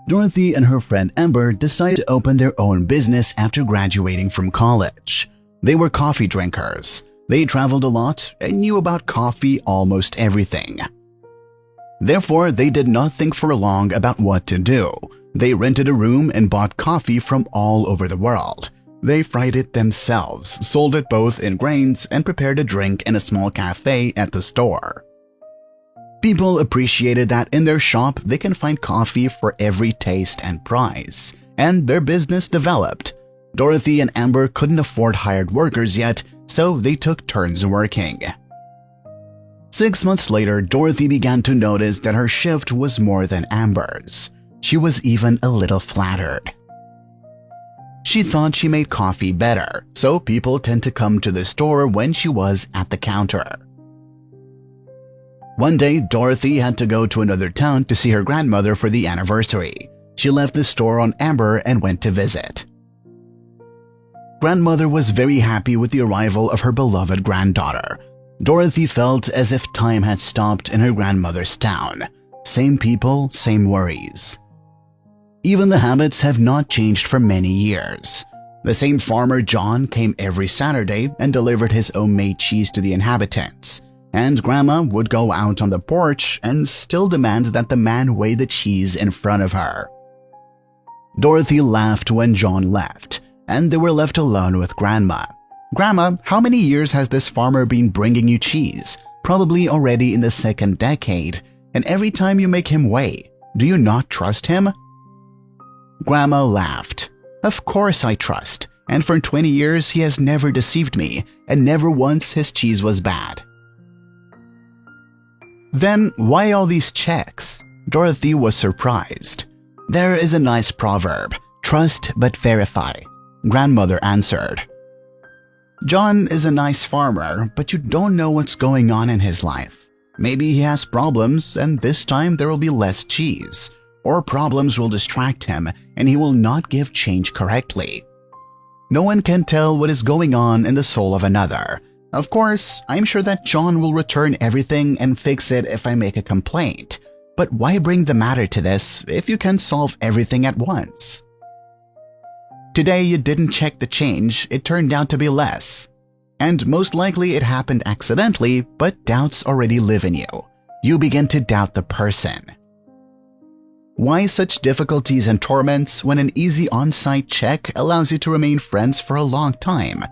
Dorothy and her friend Amber decided to open their own business after graduating from college. They were coffee drinkers. They traveled a lot and knew about coffee almost everything. Therefore, they did not think for long about what to do. They rented a room and bought coffee from all over the world. They fried it themselves, sold it both in grains, and prepared a drink in a small cafe at the store. People appreciated that in their shop they can find coffee for every taste and price, and their business developed. Dorothy and Amber couldn't afford hired workers yet, so they took turns working. 6 months later, Dorothy began to notice that her shift was more than Amber's. She was even a little flattered. She thought she made coffee better, so people tend to come to the store when she was at the counter. One day, Dorothy had to go to another town to see her grandmother for the anniversary. She left the store on Amber and went to visit. Grandmother was very happy with the arrival of her beloved granddaughter. Dorothy felt as if time had stopped in her grandmother's town. Same people, same worries. Even the habits have not changed for many years. The same farmer John came every Saturday and delivered his homemade cheese to the inhabitants. And Grandma would go out on the porch and still demand that the man weigh the cheese in front of her. Dorothy laughed when John left, and they were left alone with Grandma. "Grandma, how many years has this farmer been bringing you cheese? Probably already in the 2nd decade, and every time you make him weigh. Do you not trust him?" Grandma laughed. "Of course I trust, and for 20 years he has never deceived me, and never once his cheese was bad." "Then why all these checks?" Dorothy was surprised. "There is a nice proverb, 'Trust but verify,'" Grandmother answered. "John is a nice farmer, but you don't know what's going on in his life. Maybe he has problems and this time there will be less cheese, or problems will distract him and he will not give change correctly. No one can tell what is going on in the soul of another. Of course, I'm sure that John will return everything and fix it if I make a complaint, but why bring the matter to this if you can solve everything at once? Today you didn't check the change, it turned out to be less. And most likely it happened accidentally, but doubts already live in you. You begin to doubt the person. Why such difficulties and torments when an easy on-site check allows you to remain friends for a long time?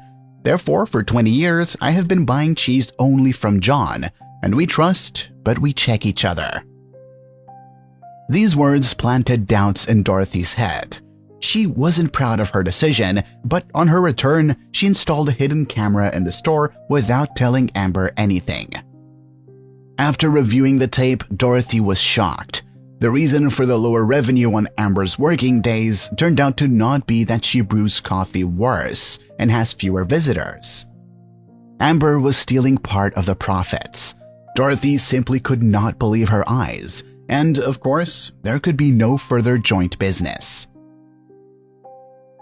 Therefore, for 20 years, I have been buying cheese only from John, and we trust, but we check each other. These words planted doubts in Dorothy's head. She wasn't proud of her decision, but on her return, she installed a hidden camera in the store without telling Amber anything. After reviewing the tape, Dorothy was shocked. The reason for the lower revenue on Amber's working days turned out to not be that she brews coffee worse and has fewer visitors. Amber was stealing part of the profits. Dorothy simply could not believe her eyes, and of course, there could be no further joint business.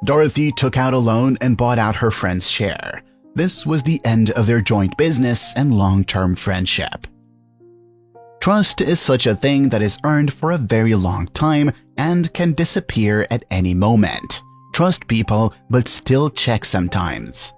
Dorothy took out a loan and bought out her friend's share. This was the end of their joint business and long-term friendship. Trust is such a thing that is earned for a very long time and can disappear at any moment. Trust people, but still check sometimes.